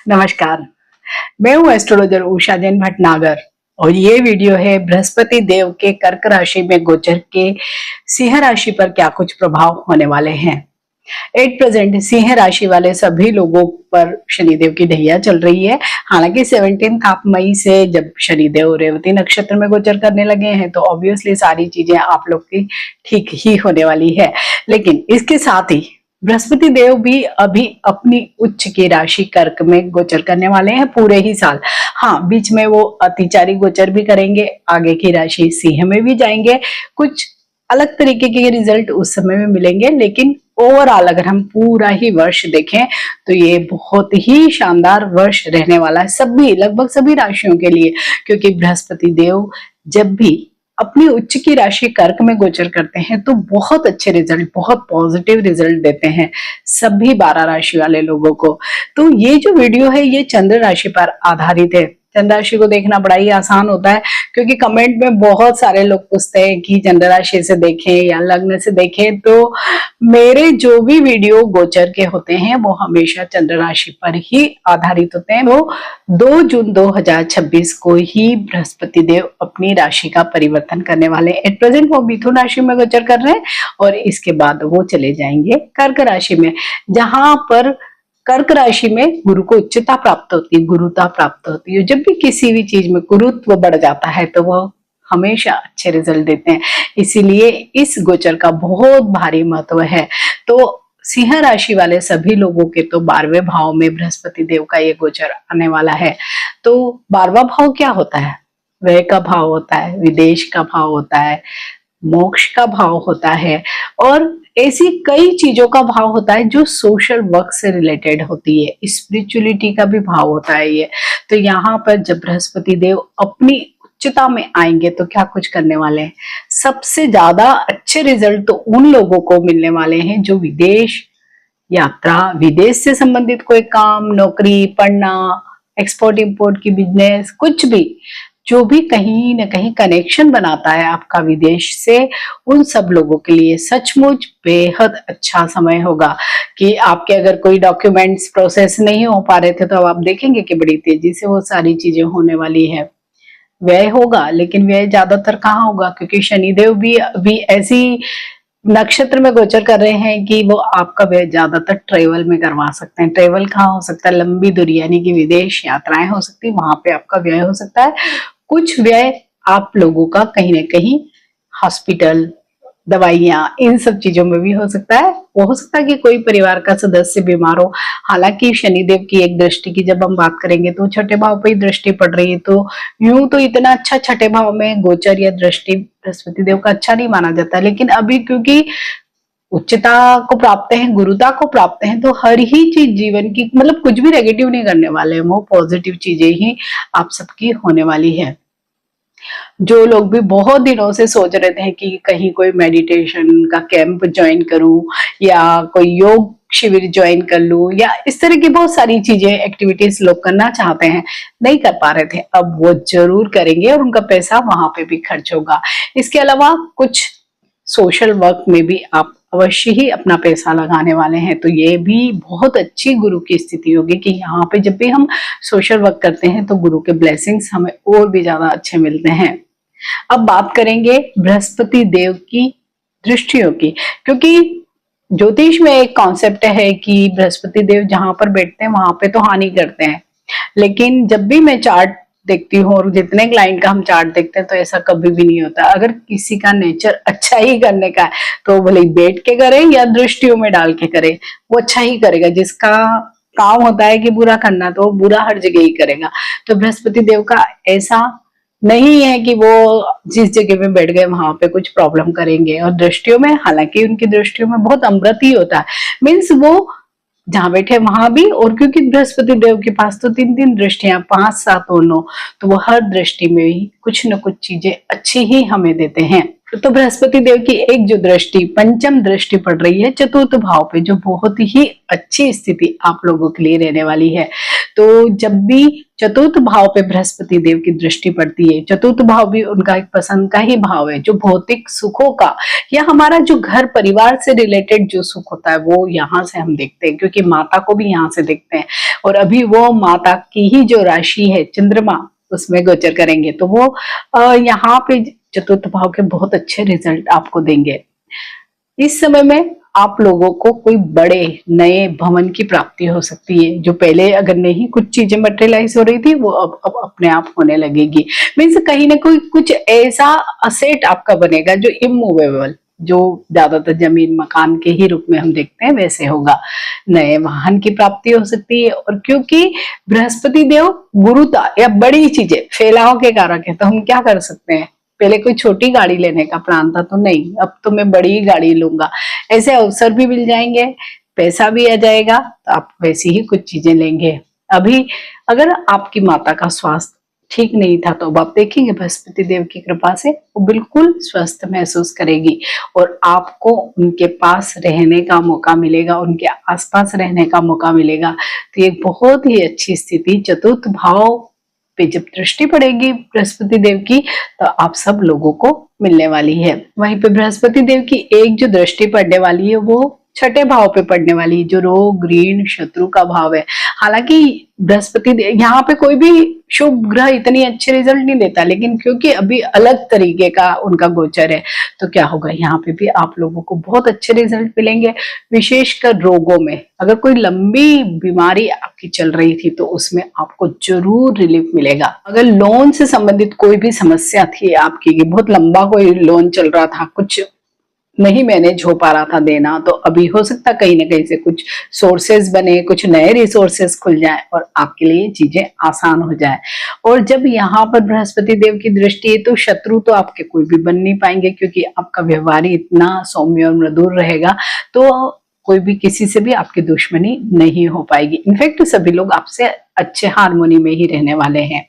नमस्कार। मैं हूँ एस्ट्रोलॉजर उषा जैन भटनागर और ये वीडियो है बृहस्पति देव के कर्क राशि में गोचर के सिंह राशि पर क्या कुछ प्रभाव होने वाले हैं। एट प्रेजेंट सिंह राशि वाले सभी लोगों पर शनिदेव की ढैया चल रही है। हालांकि 17 मई से जब शनिदेव रेवती नक्षत्र में गोचर करने लगे हैं तो ऑब्वियसली सारी चीजें आप लोग की ठीक ही होने वाली है। लेकिन इसके साथ ही बृहस्पति देव भी अभी अपनी उच्च की राशि कर्क में गोचर करने वाले हैं पूरे ही साल। हाँ, बीच में वो अतिचारी गोचर भी करेंगे, आगे की राशि सिंह में भी जाएंगे, कुछ अलग तरीके के रिजल्ट उस समय में मिलेंगे। लेकिन ओवरऑल अगर हम पूरा ही वर्ष देखें तो ये बहुत ही शानदार वर्ष रहने वाला है सभी लगभग सभी राशियों के लिए, क्योंकि बृहस्पति देव जब भी अपनी उच्च की राशि कर्क में गोचर करते हैं तो बहुत अच्छे रिजल्ट, बहुत पॉजिटिव रिजल्ट देते हैं सभी 12 राशि वाले लोगों को। तो ये जो वीडियो है ये चंद्र राशि पर आधारित है। चंद्र राशि को देखना बड़ा ही आसान होता है, क्योंकि कमेंट में बहुत सारे लोग पूछते हैं कि चंद्र राशि से देखें या लग्न से देखें। तो मेरे जो भी वीडियो गोचर के होते हैं वो हमेशा चंद्र राशि पर ही आधारित होते हैं। वो 2 जून 2026 को ही बृहस्पति देव अपनी राशि का परिवर्तन करने वाले हैं। एट प्रेजेंट वो मिथुन राशि में गोचर कर रहे हैं और इसके बाद वो चले जाएंगे कर्क राशि में, जहां पर कर्क राशि में गुरु को उच्चता प्राप्त होती है, गुरुता प्राप्त होती है। जब भी किसी भी चीज में गुरुत्व बढ़ जाता है तो वह हमेशा अच्छे रिजल्ट देते हैं, इसीलिए इस गोचर का बहुत भारी महत्व है। तो सिंह राशि वाले सभी लोगों के तो 12वें भाव में बृहस्पति देव का ये गोचर आने वाला है। तो 12वां भाव क्या होता है? व्यय का भाव होता है, विदेश का भाव होता है, मोक्ष का भाव होता है और ऐसी कई चीजों का भाव होता है जो सोशल वर्क से रिलेटेड होती है। स्पिरिचुअलिटी का भी भाव होता है ये। तो यहाँ पर जब बृहस्पति देव अपनी उच्चता में आएंगे तो क्या कुछ करने वाले हैं? सबसे ज्यादा अच्छे रिजल्ट तो उन लोगों को मिलने वाले हैं जो विदेश यात्रा, विदेश से संबंधित कोई काम, नौकरी, पढ़ना, एक्सपोर्ट इंपोर्ट की बिजनेस, कुछ भी जो भी कहीं ना कहीं कनेक्शन बनाता है आपका विदेश से, उन सब लोगों के लिए सचमुच बेहद अच्छा समय होगा। कि आपके अगर कोई डॉक्यूमेंट्स प्रोसेस नहीं हो पा रहे थे तो अब आप देखेंगे कि बड़ी तेजी से वो सारी चीजें होने वाली है। व्यय होगा, लेकिन व्यय ज्यादातर कहाँ होगा? क्योंकि शनिदेव भी अभी ऐसी नक्षत्र में गोचर कर रहे हैं कि वो आपका व्यय ज्यादातर ट्रेवल में करवा सकते हैं। ट्रेवल कहाँ हो सकता है? लंबी दूरी यानी कि विदेश यात्राएं हो सकती है, वहां पे आपका व्यय हो सकता है। कुछ व्यय आप लोगों का कहीं ना कहीं हॉस्पिटल, दवाइयां, इन सब चीजों में भी हो सकता है। वो हो सकता है कि कोई परिवार का सदस्य बीमार हो। हालांकि शनिदेव की एक दृष्टि की जब हम बात करेंगे तो छठे भाव पर ही दृष्टि पड़ रही है, तो यूं तो इतना अच्छा छठे भाव में गोचर या दृष्टि बृहस्पति देव का अच्छा नहीं माना जाता, लेकिन अभी क्योंकि उच्चता को प्राप्त है, गुरुता को प्राप्त है, तो हर ही चीज जीवन की मतलब कुछ भी नेगेटिव नहीं करने वाले हैं, वो पॉजिटिव चीजें ही आप सबकी होने वाली है। जो लोग भी बहुत दिनों से सोच रहे थे कि कहीं कोई मेडिटेशन का कैंप ज्वाइन करूं या कोई योग शिविर ज्वाइन कर लूं या इस तरह की बहुत सारी चीजें, एक्टिविटीज लोग करना चाहते हैं, नहीं कर पा रहे थे, अब वो जरूर करेंगे और उनका पैसा वहां पे भी खर्च होगा। इसके अलावा कुछ सोशल वर्क में भी आप अवश्य ही अपना पैसा लगाने वाले हैं, तो ये भी बहुत अच्छी गुरु की स्थिति होगी कि यहाँ पे जब भी हम सोशल वर्क करते हैं तो गुरु के ब्लेसिंग्स हमें और भी ज्यादा अच्छे मिलते हैं। अब बात करेंगे बृहस्पति देव की दृष्टियों की, क्योंकि ज्योतिष में एक कॉन्सेप्ट है कि बृहस्पति देव जहां पर बैठते हैं वहां पे तो हानि करते हैं, लेकिन जब भी मैं चार्ट देखती हूँ और जितने क्लाइंट का हम चार्ट देखते हैं तो ऐसा कभी भी नहीं होता। अगर किसी का नेचर अच्छा ही करने का है तो भले बैठ के करे या दृष्टियों में डाल के करे, वो अच्छा ही करेगा। जिसका काम होता है कि बुरा करना तो वो बुरा हर जगह ही करेगा। तो बृहस्पति देव का ऐसा नहीं है कि वो जिस जगह में बैठ गए वहां पे कुछ प्रॉब्लम करेंगे। और दृष्टियों में, हालांकि उनकी दृष्टियों में बहुत अमृत ही होता है, मीन्स वो जहां बैठे वहां भी, और क्योंकि बृहस्पति देव के पास तो 3 दृष्टियां, 5, 7 और 9, तो वो हर दृष्टि में ही कुछ न कुछ चीजें अच्छी ही हमें देते हैं। तो बृहस्पति देव की एक जो दृष्टि, पंचम दृष्टि पड़ रही है चतुर्थ भाव पे, जो बहुत ही अच्छी स्थिति आप लोगों के लिए रहने वाली है। तो जब भी चतुर्थ भाव पे बृहस्पति देव की दृष्टि पड़ती है, चतुर्थ भाव भी उनका एक पसंद का ही भाव है, जो भौतिक सुखों का या हमारा जो घर परिवार से रिलेटेड जो सुख होता है वो यहाँ से हम देखते हैं, क्योंकि माता को भी यहाँ से देखते हैं। और अभी वो माता की ही जो राशि है चंद्रमा उसमें गोचर करेंगे, तो वो यहाँ पे चतुर्थ भाव के बहुत अच्छे रिजल्ट आपको देंगे। इस समय में आप लोगों को कोई बड़े नए भवन की प्राप्ति हो सकती है, जो पहले अगर नहीं कुछ चीजें मटेरियलाइज हो रही थी वो अब अपने आप होने लगेगी। मीन्स कहीं ना कोई कुछ ऐसा असेट आपका बनेगा जो इमूवेबल, जो ज्यादातर जमीन मकान के ही रूप में हम देखते हैं वैसे होगा। नए वाहन की प्राप्ति हो सकती है, और क्योंकि बृहस्पति देव गुरुता या बड़ी चीजें फैलाव के कारक है, तो हम क्या कर सकते हैं, पहले कोई छोटी गाड़ी लेने का प्लान था तो नहीं, अब तो मैं बड़ी ही गाड़ी लूंगा, ऐसे अवसर भी मिल जाएंगे, पैसा भी आ जाएगा, तो आप वैसी ही कुछ चीजें लेंगे। अभी अगर आपकी माता का स्वास्थ्य ठीक नहीं था तो अब आप देखेंगे बृहस्पति देव की कृपा से वो बिल्कुल स्वस्थ महसूस करेगी, और आपको उनके पास रहने का मौका मिलेगा, उनके आसपास रहने का मौका मिलेगा। तो ये बहुत ही अच्छी स्थिति चतुर्थ भाव पे जब दृष्टि पड़ेगी बृहस्पति देव की तो आप सब लोगों को मिलने वाली है। वहीं पे बृहस्पति देव की एक जो दृष्टि पड़ने वाली है वो छठे भाव पे पड़ने वाली है, जो रोग ऋण शत्रु का भाव है। हालांकि बृहस्पति यहाँ पे कोई भी शुभ ग्रह इतनी अच्छे रिजल्ट नहीं देता, लेकिन क्योंकि अभी अलग तरीके का उनका गोचर है तो क्या होगा, यहाँ पे भी आप लोगों को बहुत अच्छे रिजल्ट मिलेंगे। विशेषकर रोगों में अगर कोई लंबी बीमारी आपकी चल रही थी तो उसमें आपको जरूर रिलीफ मिलेगा। अगर लोन से संबंधित कोई भी समस्या थी आपकी, बहुत लंबा कोई लोन चल रहा था, कुछ नहीं मैनेज हो पा रहा था देना, तो अभी हो सकता कहीं ना कहीं से कुछ सोर्सेज बने, कुछ नए रिसोर्सेज खुल जाए और आपके लिए चीजें आसान हो जाए। और जब यहाँ पर बृहस्पति देव की दृष्टि है तो शत्रु तो आपके कोई भी बन नहीं पाएंगे, क्योंकि आपका व्यवहार इतना सौम्य और मधुर रहेगा, तो कोई भी किसी से भी आपकी दुश्मनी नहीं हो पाएगी। इनफैक्ट सभी लोग आपसे अच्छे हारमोनी में ही रहने वाले हैं।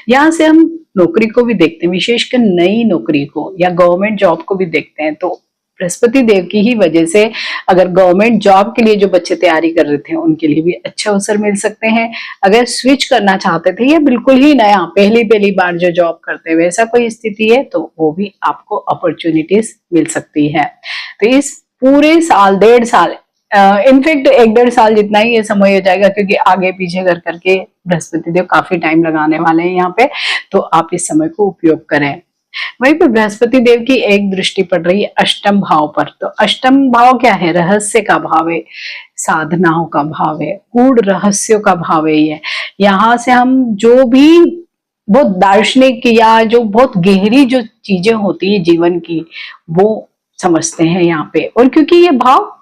यहाँ से हम नौकरी को भी देखते हैं, विशेषकर नई नौकरी को या गवर्नमेंट जॉब को भी देखते हैं, तो बृहस्पति देव की ही वजह से अगर गवर्नमेंट जॉब के लिए जो बच्चे तैयारी कर रहे थे उनके लिए भी अच्छे अवसर मिल सकते हैं। अगर स्विच करना चाहते थे या बिल्कुल ही नया पहली बार जो जॉब करते हैं वैसा कोई स्थिति है तो वो भी आपको अपॉर्चुनिटीज मिल सकती है। तो इस पूरे साल, 1.5 साल, इनफैक्ट 1-1.5 साल जितना ही ये समय हो जाएगा, क्योंकि आगे पीछे कर करके बृहस्पति देव काफी टाइम लगाने वाले हैं यहाँ पे, तो आप इस समय को उपयोग करें। वहीं पे बृहस्पति देव की एक दृष्टि पड़ रही है अष्टम भाव पर। तो अष्टम भाव क्या है, रहस्य का भाव है, साधनाओं का भाव है, गूढ़ रहस्यों का भाव है। ये यहाँ से हम जो भी बहुत दार्शनिक या जो बहुत गहरी जो चीजें होती है जीवन की वो समझते हैं यहाँ पे। और क्योंकि ये भाव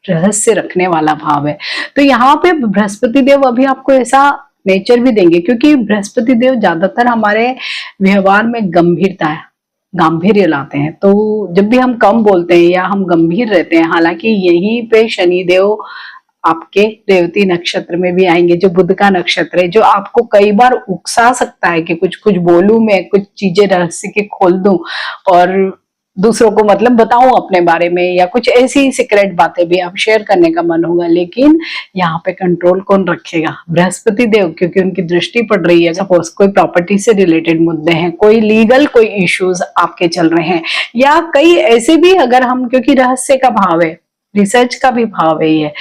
रहस्य रखने वाला भाव है तो यहाँ पे बृहस्पति देव अभी आपको ऐसा नेचर भी देंगे, क्योंकि बृहस्पति देव ज्यादातर हमारे व्यवहार में गांभीर्य लाते हैं। तो जब भी हम कम बोलते हैं या हम गंभीर रहते हैं, हालांकि यहीं पे शनि देव आपके रेवती नक्षत्र में भी आएंगे, जो बुध का नक्षत्र है, जो आपको कई बार उकसा सकता है कि कुछ कुछ बोलूं मैं, कुछ चीजें रहस्य की खोल दूं और दूसरों को मतलब बताऊं अपने बारे में, या कुछ ऐसी सीक्रेट बातें भी आप शेयर करने का मन होगा। लेकिन यहाँ पे कंट्रोल कौन रखेगा, बृहस्पति देव, क्योंकि उनकी दृष्टि पड़ रही है। सपोज कोई प्रॉपर्टी से रिलेटेड मुद्दे हैं, कोई लीगल कोई इश्यूज आपके चल रहे हैं, या कई ऐसे भी, अगर हम, क्योंकि रहस्य का भाव है, रिसर्च का भी भाव है ये,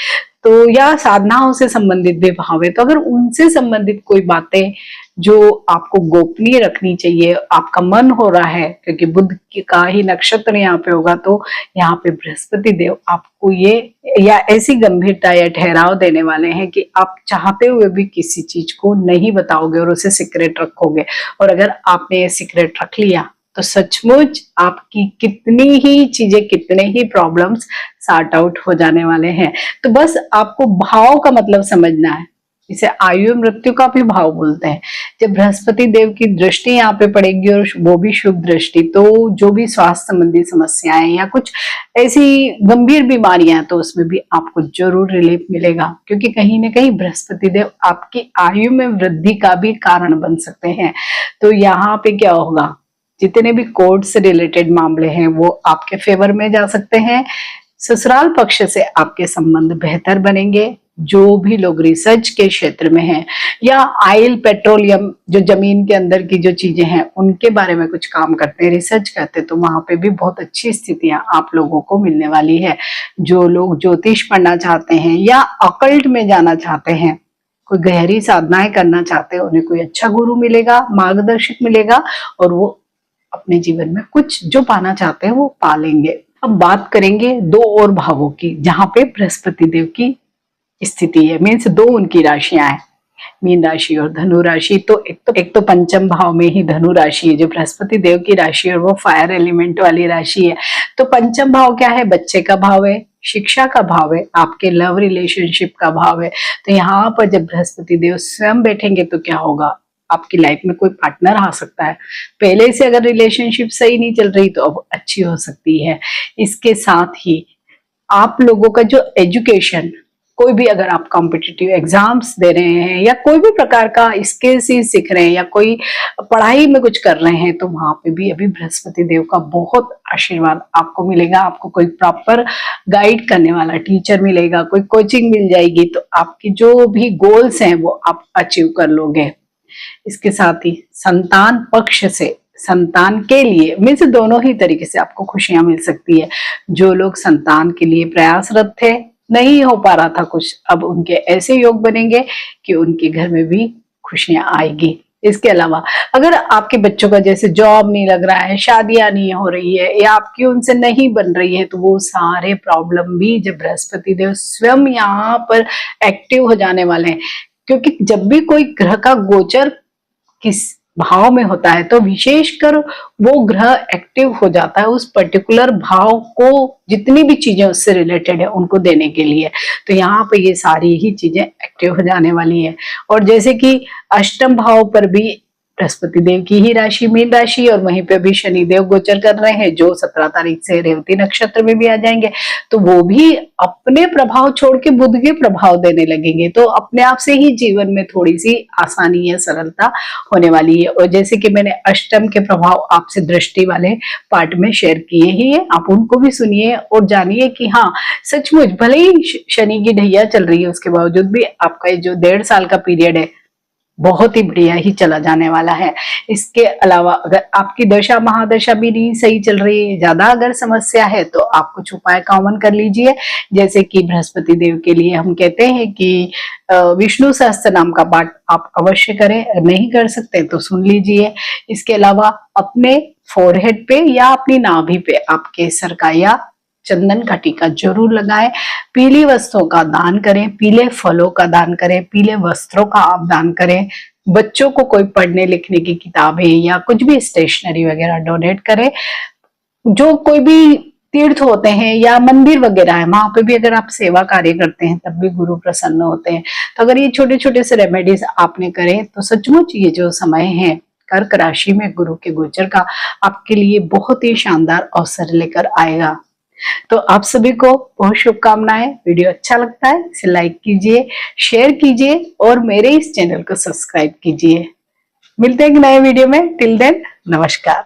तो या साधनाओं से संबंधित भी भाव है, तो अगर उनसे संबंधित कोई बातें जो आपको गोपनीय रखनी चाहिए, आपका मन हो रहा है, क्योंकि बुध का ही नक्षत्र यहाँ पे होगा, तो यहाँ पे बृहस्पति देव आपको ये या ऐसी गंभीरता या ठहराव देने वाले हैं कि आप चाहते हुए भी किसी चीज को नहीं बताओगे और उसे सीक्रेट रखोगे। और अगर आपने ये सीक्रेट रख लिया तो सचमुच आपकी कितनी ही चीजें, कितने ही प्रॉब्लम्स सॉर्ट आउट हो जाने वाले हैं। तो बस आपको भाव का मतलब समझना है, इसे आयु मृत्यु का भी भाव बोलते हैं। जब बृहस्पति देव की दृष्टि यहाँ पे पड़ेगी और वो भी शुभ दृष्टि, तो जो भी स्वास्थ्य संबंधी समस्याएं या कुछ ऐसी गंभीर बीमारियां, तो उसमें भी आपको जरूर रिलीफ मिलेगा, क्योंकि कहीं ना कहीं बृहस्पति देव आपकी आयु में वृद्धि का भी कारण बन सकते हैं। तो यहाँ पे क्या होगा, जितने भी कोर्ट से रिलेटेड मामले हैं वो आपके फेवर में जा सकते हैं। ससुराल पक्ष से आपके संबंध बेहतर बनेंगे। जो भी लोग रिसर्च के क्षेत्र में हैं या ऑयल पेट्रोलियम जो जमीन के अंदर की जो चीजें हैं उनके बारे में कुछ काम करते हैं, रिसर्च करते हैं, तो वहां पे भी बहुत अच्छी स्थितियां आप लोगों को मिलने वाली है। जो लोग ज्योतिष पढ़ना चाहते हैं या अकल्ट में जाना चाहते हैं, कोई गहरी साधनाएं करना चाहते हैं, उन्हें कोई अच्छा गुरु मिलेगा, मार्गदर्शक मिलेगा और वो अपने जीवन में कुछ जो पाना चाहते हैं वो पा लेंगे। अब बात करेंगे दो और भावों की जहां पे बृहस्पति देव की स्थिति है, मीन्स दो उनकी राशियां हैं, मीन राशि और धनु राशि। तो एक तो पंचम भाव में ही धनु राशि है जो बृहस्पति देव की राशि है और वो फायर एलिमेंट वाली राशि है। तो पंचम भाव क्या है? बच्चे का भाव है, शिक्षा का भाव है, आपके लव रिलेशनशिप का भाव है। तो यहाँ पर जब बृहस्पति देव स्वयं बैठेंगे तो क्या होगा? आपकी लाइफ में कोई पार्टनर आ सकता है। पहले से अगर रिलेशनशिप सही नहीं चल रही तो अब अच्छी हो सकती है। इसके साथ ही आप लोगों का जो एजुकेशन, कोई भी अगर आप कॉम्पिटिटिव एग्जाम्स दे रहे हैं या कोई भी प्रकार का स्किल्स ही सीख रहे हैं या कोई पढ़ाई में कुछ कर रहे हैं, तो वहां पे भी अभी बृहस्पति देव का बहुत आशीर्वाद आपको मिलेगा। आपको कोई प्रॉपर गाइड करने वाला टीचर मिलेगा, कोई कोचिंग मिल जाएगी, तो आपकी जो भी गोल्स हैं वो आप अचीव कर लोगे। इसके साथ ही संतान पक्ष से, संतान के लिए मीन्स दोनों ही तरीके से आपको खुशियां मिल सकती है। जो लोग संतान के लिए प्रयासरत थे, नहीं हो पा रहा था कुछ, अब उनके ऐसे योग बनेंगे कि उनके घर में भी खुशियां आएगी। इसके अलावा अगर आपके बच्चों का जैसे जॉब नहीं लग रहा है, शादियां नहीं हो रही है या आपकी उनसे नहीं बन रही है, तो वो सारे प्रॉब्लम भी जब बृहस्पति देव स्वयं यहाँ पर एक्टिव हो जाने वाले हैं। क्योंकि जब भी कोई ग्रह का गोचर किस भाव में होता है तो विशेषकर वो ग्रह एक्टिव हो जाता है उस पर्टिकुलर भाव को, जितनी भी चीजें उससे रिलेटेड है उनको देने के लिए। तो यहाँ पे ये सारी ही चीजें एक्टिव हो जाने वाली है। और जैसे कि अष्टम भाव पर भी बृहस्पति देव की ही राशि मीन राशि और वहीं पे भी शनि देव गोचर कर रहे हैं जो 17 तारीख से रेवती नक्षत्र में भी आ जाएंगे, तो वो भी अपने प्रभाव छोड़ के बुध के प्रभाव देने लगेंगे। तो अपने आप से ही जीवन में थोड़ी सी आसानी या सरलता होने वाली है। और जैसे कि मैंने अष्टम के प्रभाव आपसे दृष्टि वाले पार्ट में शेयर किए ही है, आप उनको भी सुनिए और जानिए कि हाँ सचमुच भले ही शनि की ढैया चल रही है उसके बावजूद भी आपका ये जो 1.5 साल का पीरियड है बहुत ही बढ़िया ही चला जाने वाला है। इसके अलावा अगर आपकी दशा महादशा भी नहीं सही चल रही है, ज्यादा अगर समस्या है, तो आप कुछ उपाय कॉमन कर लीजिए। जैसे कि बृहस्पति देव के लिए हम कहते हैं कि विष्णु सहस्त्र नाम का पाठ आप अवश्य करें, नहीं कर सकते तो सुन लीजिए। इसके अलावा अपने फोरहेड पे या अपनी नाभि पे आप केसर का या चंदन का टीका जरूर लगाएं। पीली वस्तुओं का दान करें, पीले फलों का दान करें, पीले वस्त्रों का आप दान करें। बच्चों को कोई पढ़ने लिखने की किताबें या कुछ भी स्टेशनरी वगैरह डोनेट करें। जो कोई भी तीर्थ होते हैं या मंदिर वगैरह है वहां पे भी अगर आप सेवा कार्य करते हैं तब भी गुरु प्रसन्न होते हैं। तो अगर ये छोटे छोटे से रेमेडीज आपने करें तो सचमुच ये जो समय है कर्क राशि में गुरु के गोचर का आपके लिए बहुत ही शानदार अवसर लेकर आएगा। तो आप सभी को बहुत शुभकामनाएं। वीडियो अच्छा लगता है इसे लाइक कीजिए, शेयर कीजिए और मेरे इस चैनल को सब्सक्राइब कीजिए। मिलते हैं एक नए वीडियो में। टिल देन नमस्कार।